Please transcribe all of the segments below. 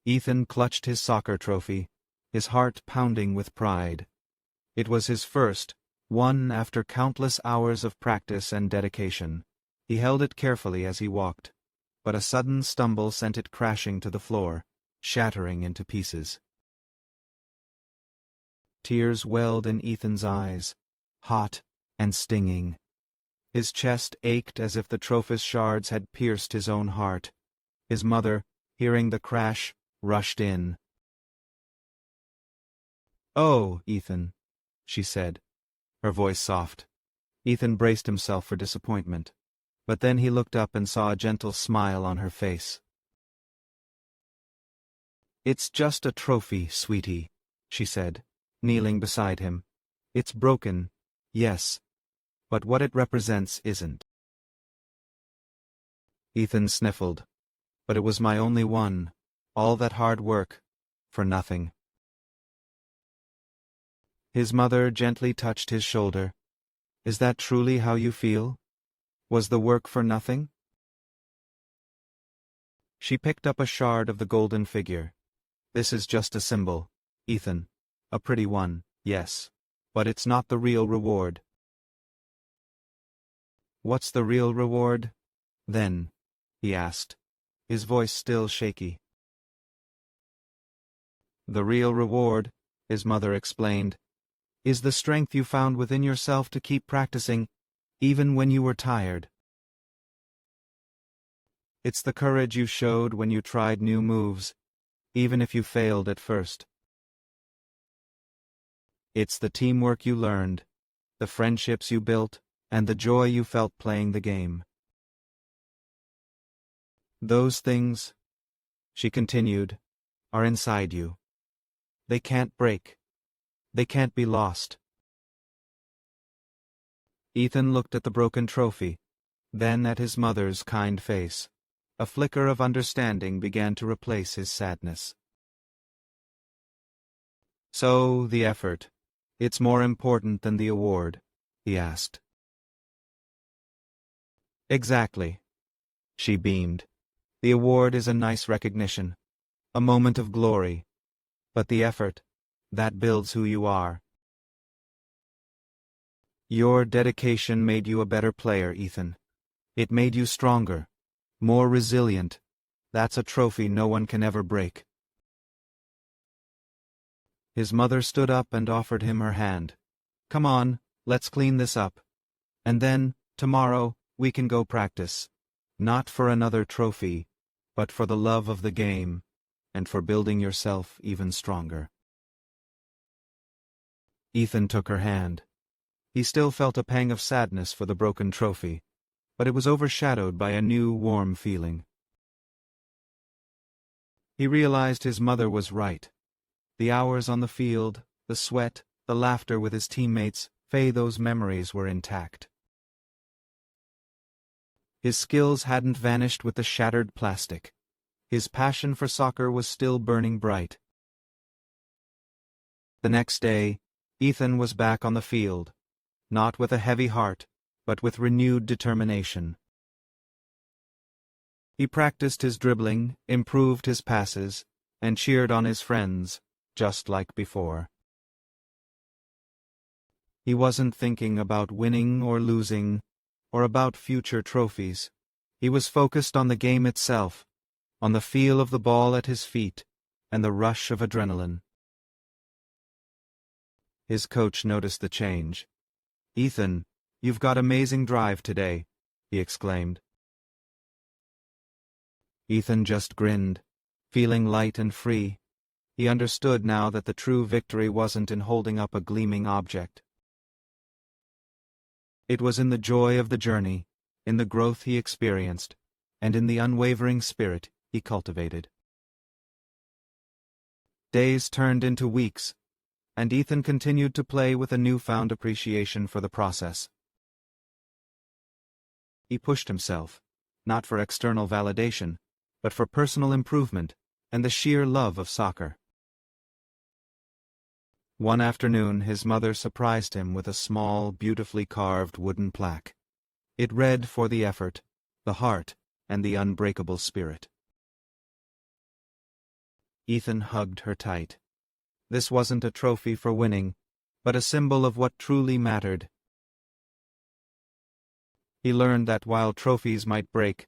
Ethan clutched his soccer trophy, his heart pounding with pride. It was his first, won after countless hours of practice and dedication. He held it carefully as he walked, but a sudden stumble sent it crashing to the floor, shattering into pieces. Tears welled in Ethan's eyes, hot and stinging. His chest ached as if the trophy's shards had pierced his own heart. His mother, hearing the crash, rushed in. "Oh, Ethan," she said, her voice soft. Ethan braced himself for disappointment, but then he looked up and saw a gentle smile on her face. "It's just a trophy, sweetie," she said, kneeling beside him. "It's broken, yes, but what it represents isn't." Ethan sniffled. "But it was my only one. All that hard work, for nothing." His mother gently touched his shoulder. "Is that truly how you feel? Was the work for nothing?" She picked up a shard of the golden figure. "This is just a symbol, Ethan. A pretty one, yes. But it's not the real reward." "What's the real reward, then?" he asked, his voice still shaky. "The real reward," his mother explained, "is the strength you found within yourself to keep practicing, even when you were tired. It's the courage you showed when you tried new moves, even if you failed at first. It's the teamwork you learned, the friendships you built, and the joy you felt playing the game. Those things," she continued, "are inside you. They can't break. They can't be lost." Ethan looked at the broken trophy, then at his mother's kind face. A flicker of understanding began to replace his sadness. "So, the effort. It's more important than the award?" he asked. "Exactly." She beamed. "The award is a nice recognition, a moment of glory. But the effort, that builds who you are. Your dedication made you a better player, Ethan. It made you stronger, more resilient. That's a trophy no one can ever break." His mother stood up and offered him her hand. "Come on, let's clean this up. And then, tomorrow, we can go practice. Not for another trophy, but for the love of the game, and for building yourself even stronger." Ethan took her hand. He still felt a pang of sadness for the broken trophy, but it was overshadowed by a new, warm feeling. He realized his mother was right. The hours on the field, the sweat, the laughter with his teammates, those memories were intact. His skills hadn't vanished with the shattered plastic. His passion for soccer was still burning bright. The next day, Ethan was back on the field, not with a heavy heart, but with renewed determination. He practiced his dribbling, improved his passes, and cheered on his friends, just like before. He wasn't thinking about winning or losing, or about future trophies. He was focused on the game itself, on the feel of the ball at his feet, and the rush of adrenaline. His coach noticed the change. "Ethan, you've got amazing drive today," he exclaimed. Ethan just grinned, feeling light and free. He understood now that the true victory wasn't in holding up a gleaming object. It was in the joy of the journey, in the growth he experienced, and in the unwavering spirit he cultivated. Days turned into weeks, and Ethan continued to play with a newfound appreciation for the process. He pushed himself, not for external validation, but for personal improvement and the sheer love of soccer. One afternoon his mother surprised him with a small, beautifully carved wooden plaque. It read, "For the effort, the heart, and the unbreakable spirit." Ethan hugged her tight. This wasn't a trophy for winning, but a symbol of what truly mattered. He learned that while trophies might break,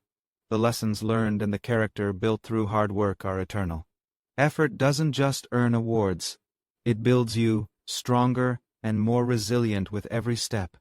the lessons learned and the character built through hard work are eternal. Effort doesn't just earn awards. It builds you stronger and more resilient with every step.